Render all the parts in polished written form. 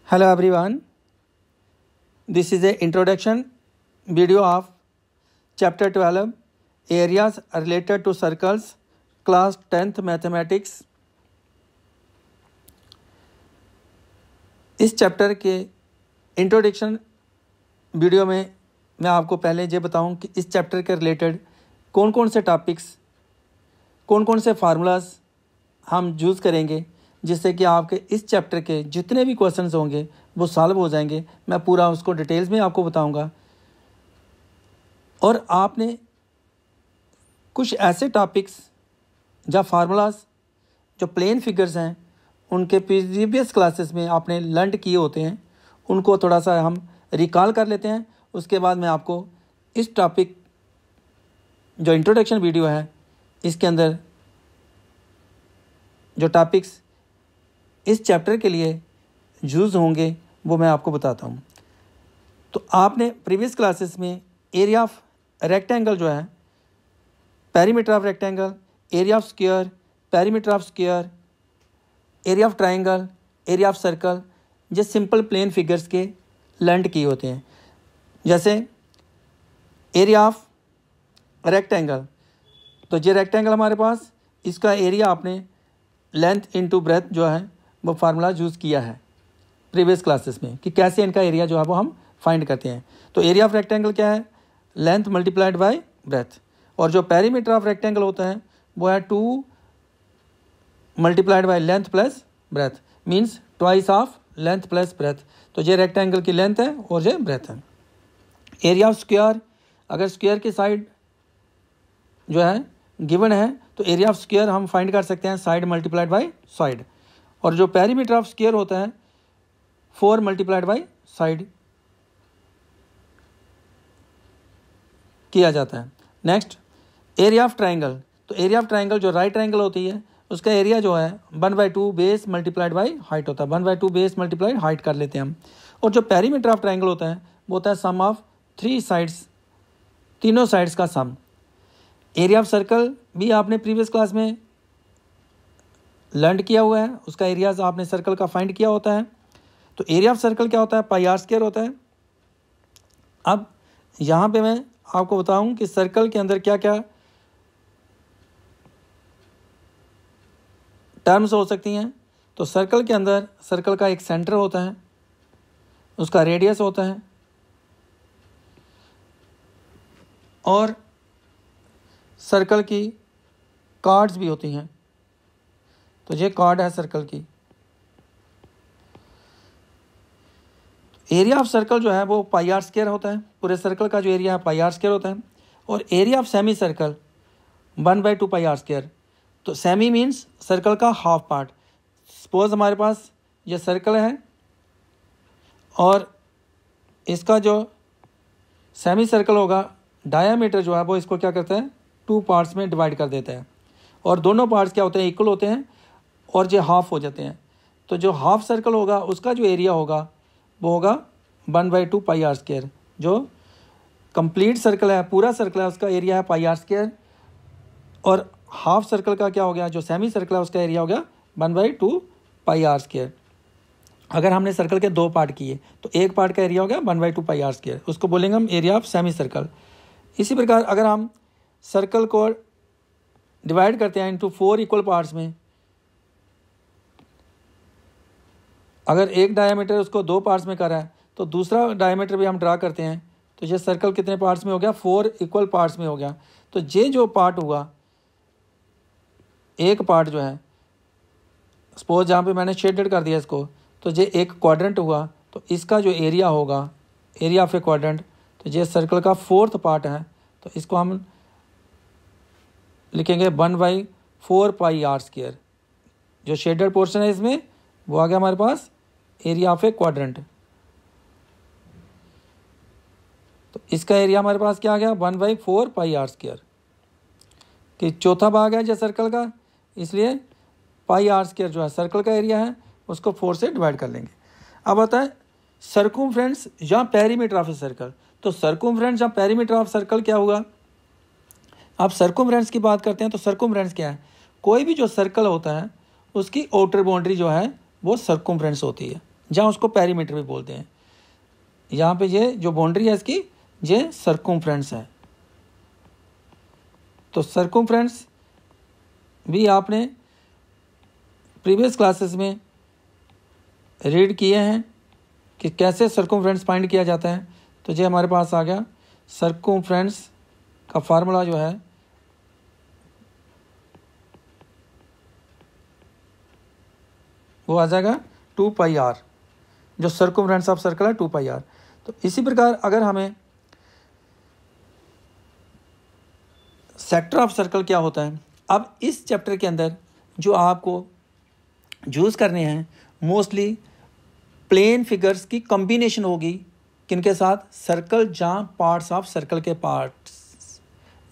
Hello everyone, this is a introduction video of chapter 12 areas related to circles class 10th mathematics। इस chapter के introduction video में मैं आपको पहले ये बताऊं कि इस चैप्टर के रिलेटेड कौन कौन से टॉपिक्स, कौन कौन से फार्मूलाज हम यूज़ करेंगे जिससे कि आपके इस चैप्टर के जितने भी क्वेश्चंस होंगे वो सॉल्व हो जाएंगे। मैं पूरा उसको डिटेल्स में आपको बताऊंगा। और आपने कुछ ऐसे टॉपिक्स या फार्मूलाज जो प्लेन फिगर्स हैं उनके प्रीवियस क्लासेस में आपने लर्न किए होते हैं, उनको थोड़ा सा हम रिकॉल कर लेते हैं। उसके बाद मैं आपको इस टॉपिक जो इंट्रोडक्शन वीडियो है इसके अंदर जो टॉपिक्स इस चैप्टर के लिए यूज़ होंगे वो मैं आपको बताता हूँ। तो आपने प्रीवियस क्लासेस में एरिया ऑफ रेक्टेंगल जो है, perimeter of rectangle, area of square, perimeter of square, area of triangle, area of circle, ये सिंपल प्लेन फिगर्स के लर्न किए होते हैं। जैसे एरिया ऑफ रेक्टेंगल, तो ये रेक्टेंगल हमारे पास, इसका एरिया आपने लेंथ इनटू ब्रेथ जो है वो फार्मूला यूज़ किया है प्रीवियस क्लासेस में कि कैसे इनका एरिया जो है वो हम फाइंड करते हैं। तो एरिया ऑफ रेक्टेंगल क्या है? Length multiplied by breath. और जो पेरीमीटर ऑफ रेक्टेंगल होता है वो है 2 multiplied by length plus breadth, means twice of length plus breadth. तो ये रेक्टेंगल की लेंथ है और ये ब्रेथ है। एरिया ऑफ स्क्वायर, अगर स्क्वायर की साइड जो है गिवन है तो एरिया ऑफ स्क्वायर हम फाइंड कर सकते हैं साइड मल्टीप्लाइड बाय साइड। और जो पेरीमीटर ऑफ स्क्वायर होता है 4 मल्टीप्लाइड बाय साइड किया जाता है। नेक्स्ट एरिया ऑफ ट्रायंगल, तो एरिया ऑफ ट्रायंगल जो राइट ट्रायंगल होती है उसका एरिया जो है 1/2 बेस मल्टीप्लाइड बाय हाइट होता है। 1/2 बेस मल्टीप्लाइड हाइट कर लेते हैं हम। और जो पेरीमीटर ऑफ ट्रायंगल होता है वो होता है सम ऑफ 3 साइड्स, तीनों साइड्स का सम। एरिया ऑफ सर्कल भी आपने प्रीवियस क्लास में लर्न किया हुआ है, उसका एरिया आपने सर्कल का फाइंड किया होता है। तो एरिया ऑफ सर्कल क्या होता है? पाई आर स्क्वायर होता है। अब यहाँ पे मैं आपको बताऊं कि सर्कल के अंदर क्या क्या टर्म्स हो सकती हैं। तो सर्कल के अंदर सर्कल का एक सेंटर होता है, उसका रेडियस होता है और सर्कल की कार्ड्स भी होती हैं। तो ये कार्ड है सर्कल की। एरिया ऑफ सर्कल जो है वो पाई आर स्क्वायर होता है। पूरे सर्कल का जो एरिया है पाई आर स्क्वायर होता है। और area of semi circle 1/2 pi r square. तो सेमी मीन्स सर्कल का हाफ पार्ट। सपोज हमारे पास ये सर्कल है और इसका जो सेमी सर्कल होगा डायामीटर जो है वो इसको क्या करता है 2 पार्ट्स में डिवाइड कर देता है। और दोनों पार्ट्स क्या होते हैं? इक्वल होते हैं और ये हाफ हो जाते हैं। तो जो हाफ सर्कल होगा उसका जो एरिया होगा वो होगा 1/2 पाई आर स्क्वायर। जो कंप्लीट सर्कल है, पूरा सर्कल है, उसका एरिया है पाई आर स्क्वायर। और हाफ सर्कल का क्या हो गया? जो सेमी सर्कल है उसका एरिया हो गया 1/2 पाई आर स्क्वायर। अगर हमने सर्कल के 2 पार्ट किए तो एक पार्ट का एरिया हो गया 1/2 पाई आर स्क्वायर, उसको बोलेंगे हम एरिया ऑफ सेमी सर्कल। इसी प्रकार अगर हम सर्कल को डिवाइड करते हैं इनटू 4 इक्वल पार्ट्स में, अगर एक डायमीटर उसको 2 पार्ट्स में करा है तो दूसरा डायमीटर भी हम ड्रा करते हैं। तो ये सर्कल कितने पार्ट्स में हो गया? 4 इक्वल पार्ट्स में हो गया। तो ये जो पार्ट हुआ, एक पार्ट जो है, सपोज जहाँ पे मैंने शेडेड कर दिया इसको, तो ये एक क्वाड्रेंट हुआ। तो इसका जो एरिया होगा, एरिया ऑफ ए क्वाड्रेंट, तो ये सर्कल का 4th पार्ट है। तो इसको हम लिखेंगे 1/4 पाई आर स्क्वायर। जो शेडेड पोर्शन है इसमें वो आ गया हमारे पास एरिया ऑफ ए क्वाड्रेंट। तो इसका एरिया हमारे पास क्या आ गया? 1/4 पाई आर स्क्वायर। कि चौथा भाग है जो सर्कल का, इसलिए पाई आर स्क्वायर जो है सर्कल का एरिया है उसको 4 से डिवाइड कर लेंगे। अब आता है सर्कमफ्रेंस या पेरीमीटर ऑफ ए सर्कल। तो सर्कमफ्रेंस या पेरीमीटर ऑफ सर्कल क्या हुआ? आप सर्कमफ्रेंस की बात करते हैं तो सर्कमफ्रेंस क्या है? कोई भी जो सर्कल होता है उसकी आउटर बाउंड्री जो है वो सर्कमफ्रेंस होती है। जहाँ उसको पेरीमीटर भी बोलते हैं। यहाँ पे ये जो बाउंड्री है इसकी, ये सर्कमफ्रेंस है। तो सर्कमफ्रेंस भी आपने प्रीवियस क्लासेस में रीड किए हैं कि कैसे सर्कमफ्रेंस फाइंड किया जाता है। तो ये हमारे पास आ गया, सर्कमफ्रेंस का फार्मूला जो है वो आ जाएगा 2πr, जो सर्कमफ्रेंस ऑफ सर्कल है 2πr। तो इसी प्रकार अगर हमें सेक्टर ऑफ सर्कल क्या होता है, अब इस चैप्टर के अंदर जो आपको यूज़ करने हैं मोस्टली प्लेन फिगर्स की कॉम्बिनेशन होगी, किनके साथ, सर्कल जहाँ पार्ट्स ऑफ सर्कल के पार्ट्स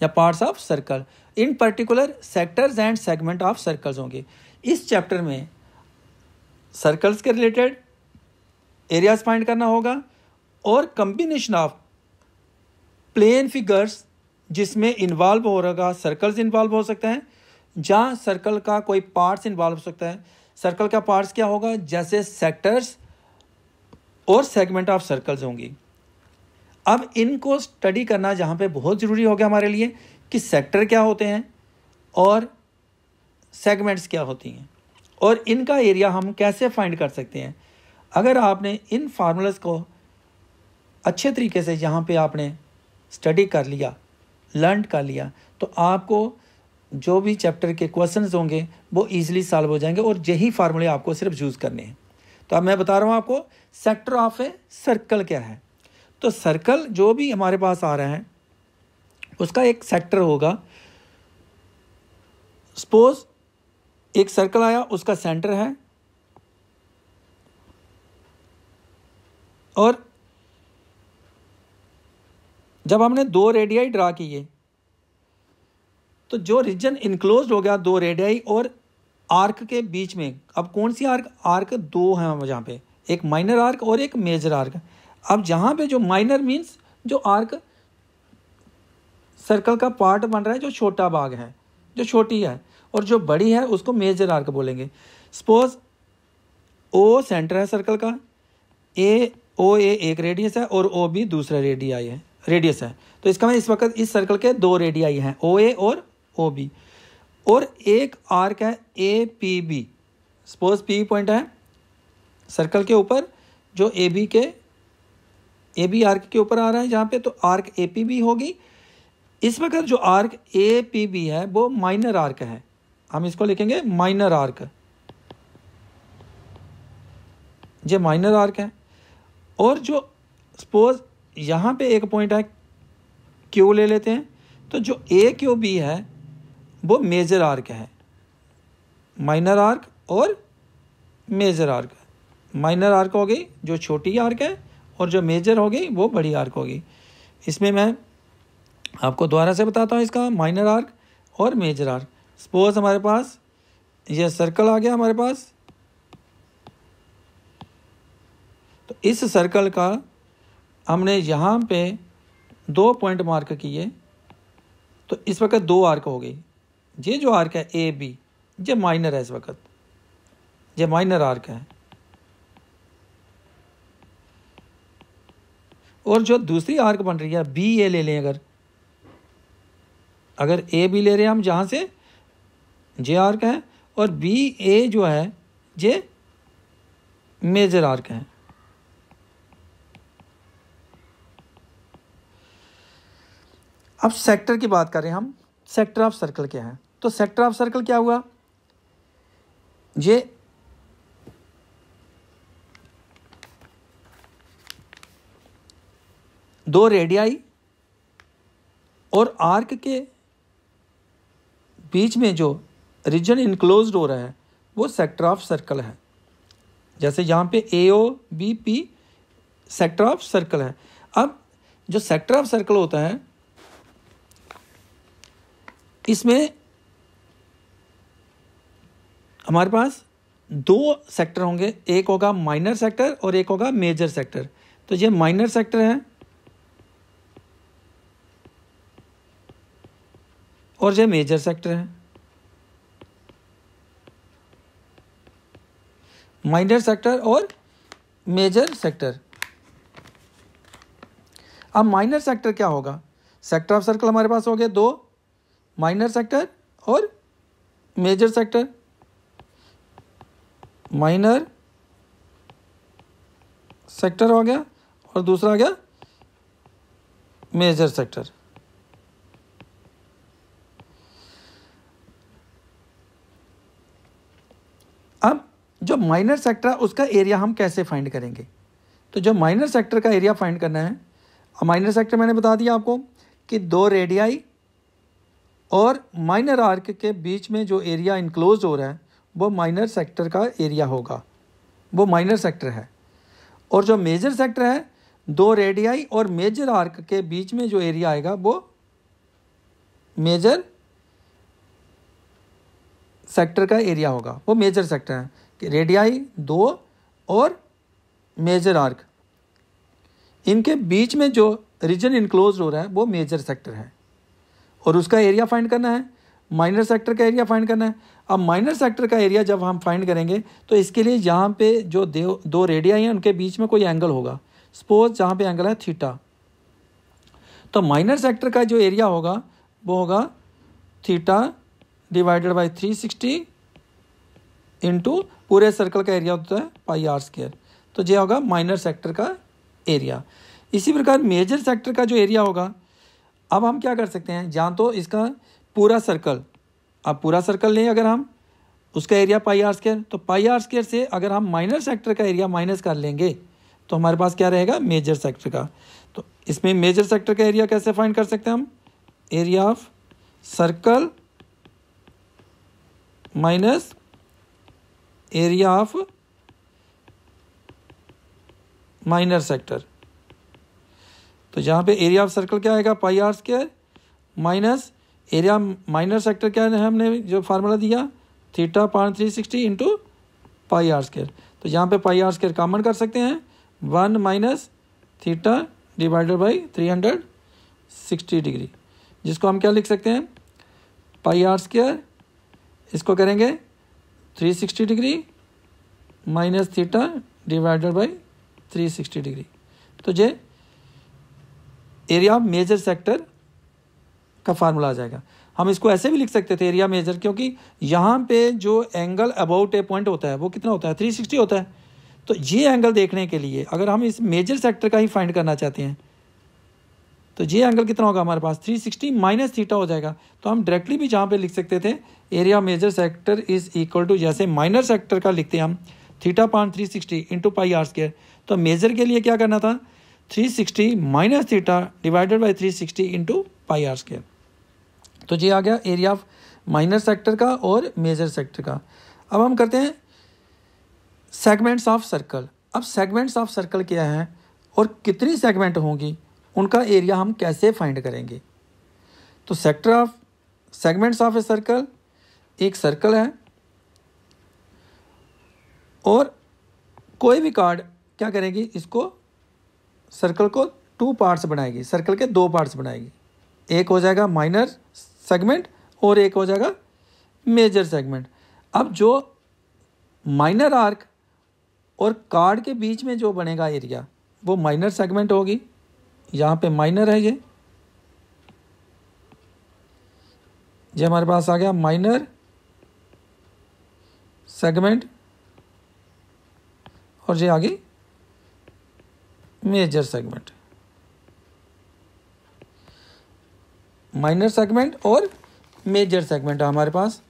या parts of circle, in particular sectors and segment of circles होंगे। इस चैप्टर में सर्कल्स के रिलेटेड एरियाज फाइंड करना होगा और कॉम्बिनेशन ऑफ प्लेन फिगर्स जिसमें इन्वॉल्व हो रहा, सर्कल्स इन्वॉल्व हो सकते हैं, जहाँ सर्कल का कोई पार्ट्स इन्वॉल्व हो सकता है। सर्कल का पार्ट्स क्या होगा, जैसे सेक्टर्स और सेगमेंट ऑफ सर्कल्स होंगी। अब इनको स्टडी करना जहाँ पे बहुत ज़रूरी हो गया हमारे लिए कि सेक्टर क्या होते हैं और सेगमेंट्स क्या होती हैं और इनका एरिया हम कैसे फाइंड कर सकते हैं। अगर आपने इन फार्मूलाज को अच्छे तरीके से यहाँ पे आपने स्टडी कर लिया, लर्न कर लिया, तो आपको जो भी चैप्टर के क्वेश्चंस होंगे वो इजीली सॉल्व हो जाएंगे और यही फार्मूले आपको सिर्फ यूज़ करने हैं। तो अब मैं बता रहा हूँ आपको सेक्टर ऑफ ए सर्कल क्या है। तो सर्कल जो भी हमारे पास आ रहा है उसका एक सेक्टर होगा। सपोज एक सर्कल आया, उसका सेंटर है और जब हमने 2 रेडियाई ड्रा किए तो जो रीजन इनक्लोज्ड हो गया 2 रेडियाई और आर्क के बीच में, अब कौन सी आर्क, आर्क 2 हैं जहाँ पे, एक माइनर आर्क और एक मेजर आर्क। अब जहाँ पे जो माइनर मीन्स जो आर्क सर्कल का पार्ट बन रहा है, जो छोटा भाग है, जो छोटी है, और जो बड़ी है उसको मेजर आर्क बोलेंगे। सपोज ओ सेंटर है सर्कल का, ओ ए एक रेडियस है और ओ बी दूसरा रेडियस है। तो इसका मतलब इस वक्त इस सर्कल के 2 रेडियाई हैं, ओ ए और ओ बी, और एक आर्क है A P B. Suppose P point है सर्कल के ऊपर, जो ए बी आर्क के ऊपर आ रहा है जहाँ पे, तो आर्क ए पी बी होगी। इस वक्त जो आर्क ए पी बी है वो माइनर आर्क है, हम इसको लिखेंगे माइनर आर्क, ये माइनर आर्क है। और जो सपोज यहाँ पे एक पॉइंट है क्यू ले लेते हैं, तो जो ए क्यू बी है वो मेजर आर्क है, माइनर आर्क और मेजर आर्क। माइनर आर्क हो गई जो छोटी आर्क है और जो मेजर हो गई वो बड़ी आर्क होगी। इसमें मैं आपको दोबारा से बताता हूँ इसका माइनर आर्क और मेजर आर्क। सपोज हमारे पास ये सर्कल आ गया हमारे पास, तो इस सर्कल का हमने यहाँ पे 2 पॉइंट मार्क किए, तो इस वक्त 2 आर्क हो गई। ये जो आर्क है ए बी, ये माइनर है, इस वक्त ये माइनर आर्क है। और जो दूसरी आर्क बन रही है बी ए ले लें, अगर ए बी ले रहे हैं हम, जहाँ से जे आर्क है, और बी ए जो है ये मेजर आर्क है। अब सेक्टर की बात करें हम, सेक्टर ऑफ सर्कल क्या है। तो सेक्टर ऑफ सर्कल क्या हुआ, ये दो रेडियाई और आर्क के बीच में जो रीजन इनक्लोज्ड हो रहा है वो सेक्टर ऑफ सर्कल है। जैसे यहाँ पे A O B P sector of circle है। अब जो सेक्टर ऑफ सर्कल होता है इसमें हमारे पास 2 सेक्टर होंगे, एक होगा माइनर सेक्टर और एक होगा मेजर सेक्टर। तो ये माइनर सेक्टर है और ये मेजर सेक्टर है। माइनर सेक्टर और मेजर सेक्टर। अब माइनर सेक्टर क्या होगा? सेक्टर ऑफ सर्कल हमारे पास हो गए दो, माइनर सेक्टर और मेजर सेक्टर। माइनर सेक्टर हो गया और दूसरा आ गया मेजर सेक्टर। अब जो माइनर सेक्टर है उसका एरिया हम कैसे फाइंड करेंगे? तो जो माइनर सेक्टर का एरिया फाइंड करना है, माइनर सेक्टर मैंने बता दिया आपको कि दो रेडियाई और माइनर आर्क के बीच में जो एरिया इनक्लोज हो रहा है वो माइनर सेक्टर का एरिया होगा, वो माइनर सेक्टर है। और जो मेजर सेक्टर है, दो रेडियाई और मेजर आर्क के बीच में जो एरिया आएगा वो मेजर सेक्टर का एरिया होगा, वो मेजर सेक्टर है कि रेडियाई दो और मेजर आर्क, इनके बीच में जो रीजन इनक्लोज हो रहा है वो मेजर सेक्टर है और उसका एरिया फाइंड करना है, माइनर सेक्टर का एरिया फाइंड करना है। अब माइनर सेक्टर का एरिया जब हम फाइंड करेंगे तो इसके लिए यहाँ पे जो दो रेडियाई हैं उनके बीच में कोई एंगल होगा, सपोज जहाँ पे एंगल है थीटा, तो माइनर सेक्टर का जो एरिया होगा वो होगा थीटा डिवाइडेड बाई 360 इंटू पूरे सर्कल का एरिया होता है पाई आर स्क्वायर, तो ये होगा माइनर सेक्टर का एरिया। इसी प्रकार मेजर सेक्टर का जो एरिया होगा, अब हम क्या कर सकते हैं, जहाँ तो इसका पूरा सर्कल, अब पूरा सर्कल लें अगर हम, उसका एरिया पाई आर स्क्वायर, तो पाई आर स्क्वायर से अगर हम माइनर सेक्टर का एरिया माइनस कर लेंगे तो हमारे पास क्या रहेगा, मेजर सेक्टर का। तो इसमें मेजर सेक्टर का एरिया कैसे फाइंड कर सकते हैं हम, area of circle minus area of minor sector. तो जहाँ पे एरिया ऑफ सर्कल क्या आएगा, pi r square minus area minor sector क्या है, हमने जो फार्मूला दिया theta upon 360 into pi r square. तो यहाँ पे पाई आर स्क्वायर कॉमन कर सकते हैं, 1 minus theta divided by 360 degree, जिसको हम क्या लिख सकते हैं, पाई आर स्क्वायर, इसको करेंगे 360 degree minus theta divided by 360 degree. तो ये एरिया ऑफ मेजर सेक्टर का फार्मूला आ जाएगा। हम इसको ऐसे भी लिख सकते थे एरिया मेजर, क्योंकि यहाँ पे जो एंगल अबाउट ए पॉइंट होता है वो कितना होता है, 360 होता है। तो ये एंगल देखने के लिए अगर हम इस मेजर सेक्टर का ही फाइंड करना चाहते हैं तो ये एंगल कितना होगा हमारे पास, 360 माइनस थीटा हो जाएगा। तो हम डायरेक्टली भी जहाँ पे लिख सकते थे area major sector is equal to, जैसे माइनर सेक्टर का लिखते हैं हम theta upon 360 into pi r square, तो मेजर के लिए क्या करना था, 360 minus theta divided by 360 into pi r square. तो ये आ गया एरिया ऑफ माइनर सेक्टर का और मेजर सेक्टर का। अब हम करते हैं सेगमेंट्स ऑफ सर्कल। अब सेगमेंट्स ऑफ सर्कल क्या है और कितनी सेगमेंट होंगी, उनका एरिया हम कैसे फाइंड करेंगे। तो sector of segments of a circle, एक सर्कल है और कोई भी कार्ड क्या करेगी, इसको सर्कल को 2 पार्ट्स बनाएगी, सर्कल के 2 पार्ट्स बनाएगी, एक हो जाएगा माइनर सेगमेंट और एक हो जाएगा मेजर सेगमेंट। अब जो माइनर आर्क और कार्ड के बीच में जो बनेगा एरिया वो माइनर सेगमेंट होगी, यहाँ पे माइनर है ये हमारे पास आ गया माइनर सेगमेंट और ये आ गई मेजर सेगमेंट। माइनर सेगमेंट और मेजर सेगमेंट हमारे पास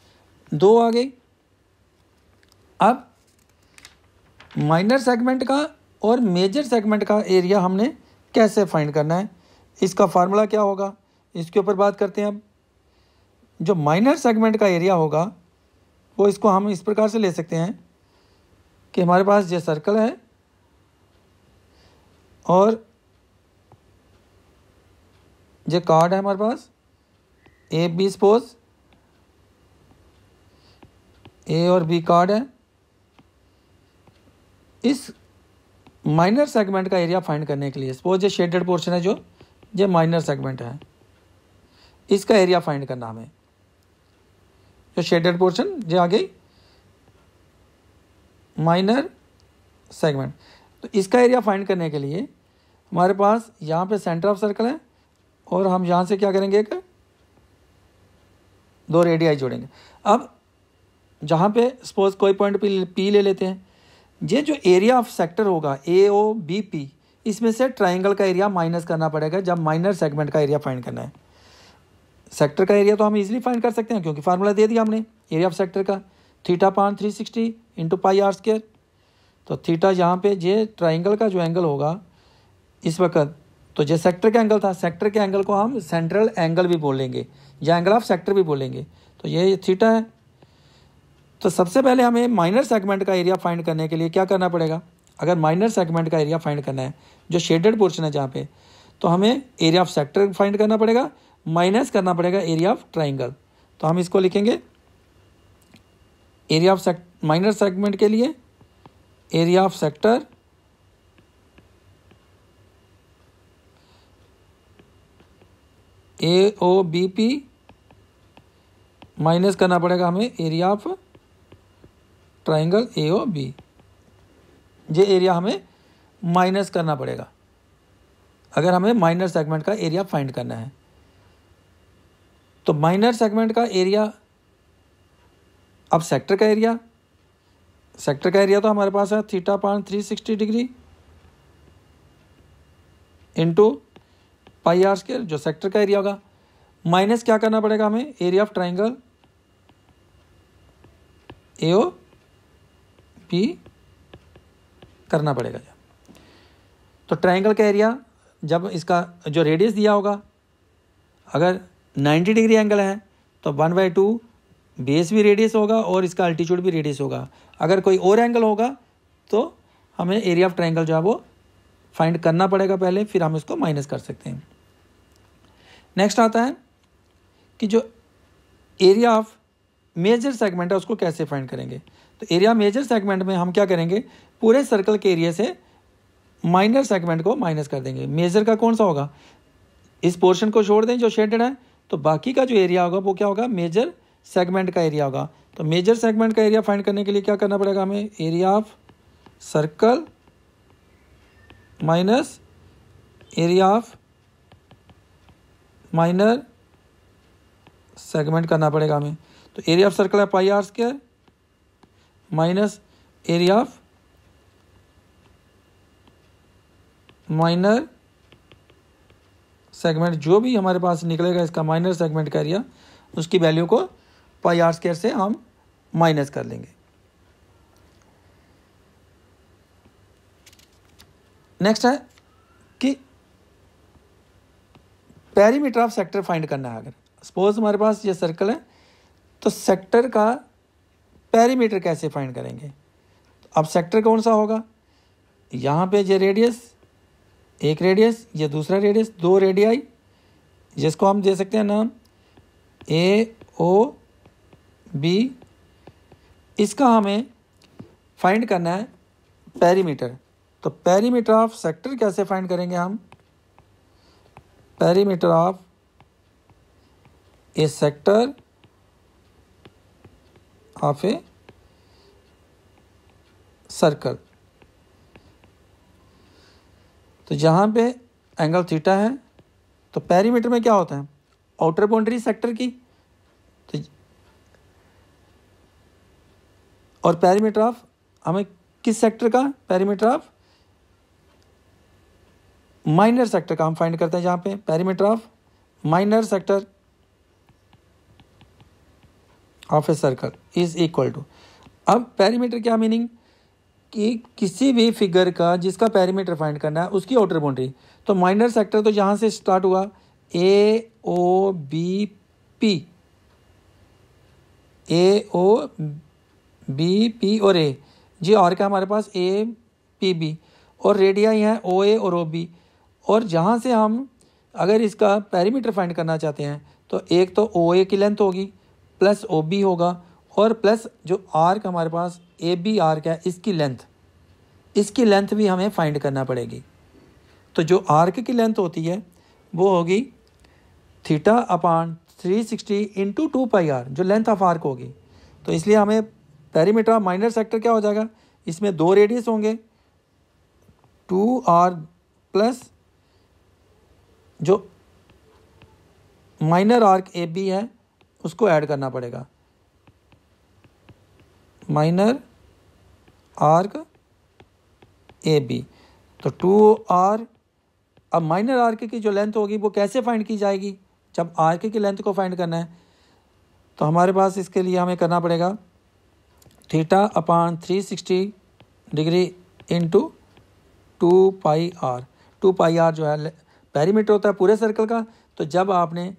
2 आ गई। अब माइनर सेगमेंट का और मेजर सेगमेंट का एरिया हमने कैसे फाइंड करना है, इसका फार्मूला क्या होगा, इसके ऊपर बात करते हैं। अब जो माइनर सेगमेंट का एरिया होगा वो इसको हम इस प्रकार से ले सकते हैं कि हमारे पास ये सर्कल है और ये कार्ड है हमारे पास ए बी, सपोज ए और बी कार्ड है। इस माइनर सेगमेंट का एरिया फाइंड करने के लिए सपोज ये शेडेड पोर्शन है, जो ये माइनर सेगमेंट है, इसका एरिया फाइंड करना हमें। जो शेडेड पोर्शन जो आ गई माइनर सेगमेंट। तो इसका एरिया फाइंड करने के लिए हमारे पास यहाँ पे सेंटर ऑफ सर्कल है और हम यहाँ से क्या करेंगे, एक 2 रेडियाई जोड़ेंगे। अब जहाँ पे सपोज कोई पॉइंट पी ले लेते हैं, ये जो एरिया ऑफ सेक्टर होगा AOBP, इसमें से ट्राइंगल का एरिया माइनस करना पड़ेगा जब माइनर सेगमेंट का एरिया फाइंड करना है। सेक्टर का एरिया तो हम इजीली फाइंड कर सकते हैं क्योंकि फार्मूला दे दिया हमने एरिया ऑफ सेक्टर का, θ/360 × πr²। तो थीटा यहाँ पे ये ट्राइंगल का जो एंगल होगा इस वक्त, तो जो सेक्टर का एंगल था, सेक्टर के एंगल को हम सेंट्रल एंगल भी बोलेंगे या एंगल ऑफ सेक्टर भी बोलेंगे। तो ये थीटा है। तो सबसे पहले हमें माइनर सेगमेंट का एरिया फाइंड करने के लिए क्या करना पड़ेगा, अगर माइनर सेगमेंट का एरिया फाइंड करना है जो शेडेड पोर्शन है जहाँ पे, तो हमें एरिया ऑफ सेक्टर फाइंड करना पड़ेगा, माइनस करना पड़ेगा एरिया ऑफ ट्राइंगल। तो हम इसको लिखेंगे एरिया ऑफ माइनर सेगमेंट के लिए area of sector AOBP minus करना पड़ेगा हमें एरिया ऑफ ट्राइंगल AOB। ये एरिया हमें माइनस करना पड़ेगा अगर हमें माइनर सेगमेंट का एरिया फाइंड करना है। तो माइनर सेगमेंट का एरिया, अब सेक्टर का एरिया, सेक्टर का एरिया तो हमारे पास है θ/360 डिग्री इंटू πr², जो सेक्टर का एरिया होगा, माइनस क्या करना पड़ेगा हमें, एरिया ऑफ ट्राइंगल AOB करना पड़ेगा। तो ट्राइंगल का एरिया, जब इसका जो रेडियस दिया होगा, अगर 90 डिग्री एंगल है तो 1/2 बेस भी रेडियस होगा और इसका अल्टीट्यूड भी रेडियस होगा। अगर कोई और एंगल होगा तो हमें एरिया ऑफ ट्राइंगल जो है वो फाइंड करना पड़ेगा पहले, फिर हम इसको माइनस कर सकते हैं। नेक्स्ट आता है कि जो एरिया ऑफ मेजर सेगमेंट है उसको कैसे फाइंड करेंगे। तो एरिया मेजर सेगमेंट में हम क्या करेंगे, पूरे सर्कल के एरिया से माइनर सेगमेंट को माइनस कर देंगे। मेजर का कौन सा होगा, इस पोर्शन को छोड़ दें जो शेडेड है, तो बाकी का जो एरिया होगा वो क्या होगा, मेजर सेगमेंट का एरिया होगा। तो मेजर सेगमेंट का एरिया फाइंड करने के लिए क्या करना पड़ेगा हमें, area of circle minus area of minor segment करना पड़ेगा हमें। तो एरिया ऑफ सर्कल है πr² minus area of minor segment, जो भी हमारे पास निकलेगा इसका माइनर सेगमेंट का एरिया, उसकी वैल्यू को πr² से हम माइनस कर लेंगे। नेक्स्ट है कि पेरीमीटर ऑफ सेक्टर फाइंड करना है। अगर सपोज हमारे पास ये सर्कल है तो सेक्टर का पेरीमीटर कैसे फाइंड करेंगे। अब सेक्टर कौन सा होगा, यहाँ पे ये रेडियस, एक रेडियस, ये दूसरा रेडियस, 2 रेडियाई, जिसको हम दे सकते हैं नाम AOB। इसका हमें फाइंड करना है पेरीमीटर। तो पेरीमीटर ऑफ सेक्टर कैसे फाइंड करेंगे हम, perimeter of A sector of a circle. तो जहाँ पे एंगल थीटा है तो पेरीमीटर में क्या होता है, आउटर बाउंड्री सेक्टर की, तो और पेरीमीटर ऑफ हमें किस सेक्टर का, पेरीमीटर ऑफ माइनर सेक्टर का हम फाइंड करते हैं, जहाँ पे perimeter of minor sector of a circle is equal to. अब पेरीमीटर क्या मीनिंग, कि किसी भी फिगर का जिसका पेरीमीटर फाइंड करना है उसकी आउटर बाउंड्री। तो माइनर सेक्टर तो जहाँ से स्टार्ट हुआ AOBP और A, जी और क्या हमारे पास APB, और रेडियाई हैं OA और OB। और जहाँ से हम अगर इसका पेरीमीटर फाइंड करना चाहते हैं तो एक तो OA की लेंथ होगी प्लस OB होगा, और प्लस जो आर्क हमारे पास AB आर्क है इसकी लेंथ भी हमें फाइंड करना पड़ेगी। तो जो आर्क की लेंथ होती है वो होगी θ/360 × 2πr, जो लेंथ ऑफ आर्क होगी। तो इसलिए हमें पेरीमीटर ऑफ माइनर सेक्टर क्या हो जाएगा, इसमें 2 रेडियस होंगे 2r प्लस जो माइनर आर्क ए बी है उसको ऐड करना पड़ेगा, माइनर आर्क ए बी। तो 2r, अब माइनर आर्क की जो लेंथ होगी वो कैसे फाइंड की जाएगी? जब आर्क की लेंथ को फाइंड करना है तो हमारे पास इसके लिए हमें करना पड़ेगा θ/360 डिग्री इंटू 2πr। 2πr जो है पेरीमीटर होता है पूरे सर्कल का। तो जब आपने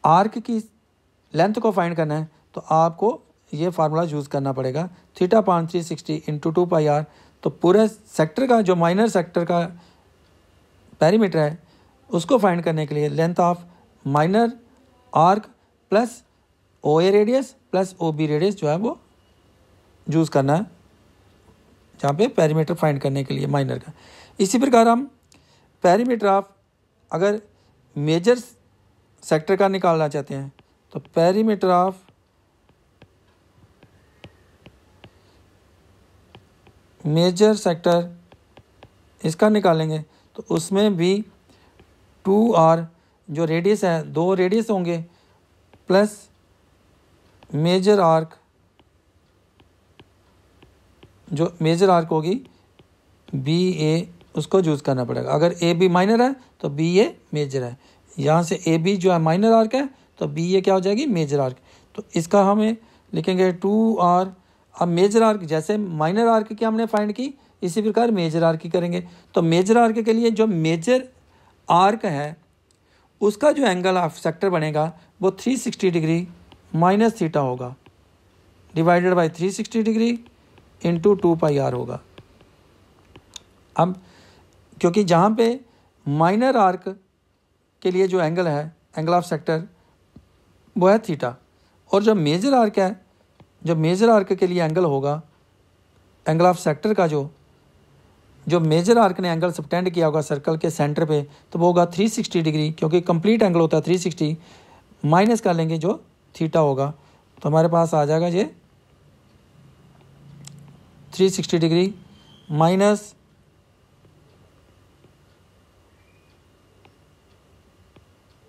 आर्क की लेंथ को फाइंड करना है तो आपको ये फार्मूला यूज़ करना पड़ेगा, θ/360 इंटू 2πr। तो पूरे सेक्टर का जो माइनर सेक्टर का पेरीमीटर है उसको फाइंड करने के लिए length of minor arc plus O A radius plus O B radius जो है वो यूज़ करना है जहाँ पे पेरीमीटर फाइंड करने के लिए माइनर का। इसी प्रकार हम पेरीमीटर ऑफ अगर मेजर सेक्टर का निकालना चाहते हैं तो पेरीमीटर ऑफ मेजर सेक्टर इसका निकालेंगे तो उसमें भी 2r जो रेडियस है, 2 रेडियस होंगे प्लस मेजर आर्क, जो मेजर आर्क होगी बी ए, उसको यूज़ करना पड़ेगा। अगर ए बी माइनर है तो बी ए मेजर है। यहाँ से ए बी जो है माइनर आर्क है तो बी ए क्या हो जाएगी? Major arc. तो इसका हमें लिखेंगे 2r। अब मेजर आर्क जैसे माइनर आर्क की हमने फाइंड की इसी प्रकार मेजर आर्क की करेंगे। तो मेजर आर्क के लिए जो मेजर आर्क है उसका जो एंगल ऑफ सेक्टर बनेगा वो 360 डिग्री माइनस थीटा होगा, divided by 360 degree into 2πr होगा। अब क्योंकि जहाँ पे माइनर आर्क के लिए जो एंगल है, एंगल ऑफ सेक्टर, वो है थीटा, और जो मेजर आर्क है, जो मेजर आर्क के लिए एंगल होगा, एंगल ऑफ सेक्टर का जो मेजर आर्क ने एंगल सबटेंड किया होगा सर्कल के सेंटर पे, तो वो होगा 360 डिग्री, क्योंकि कंप्लीट एंगल होता है 360, माइनस कर लेंगे जो थीटा होगा। तो हमारे पास आ जाएगा ये 360 degree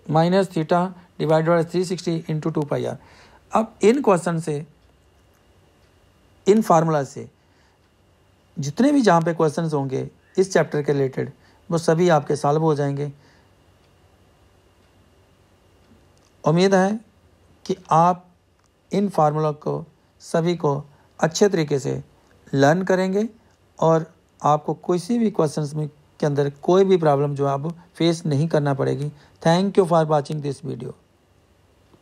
minus theta divided by 360 into 2πr। अब इन क्वेश्चन से, इन फार्मूला से जितने भी जहाँ पे क्वेश्चंस होंगे इस चैप्टर के रिलेटेड वो सभी आपके सॉल्व हो जाएंगे। उम्मीद है कि आप इन फार्मूला को सभी को अच्छे तरीके से लर्न करेंगे और आपको किसी भी क्वेश्चंस में के अंदर कोई भी प्रॉब्लम जो आप फेस नहीं करना पड़ेगी। Thank you for watching this video.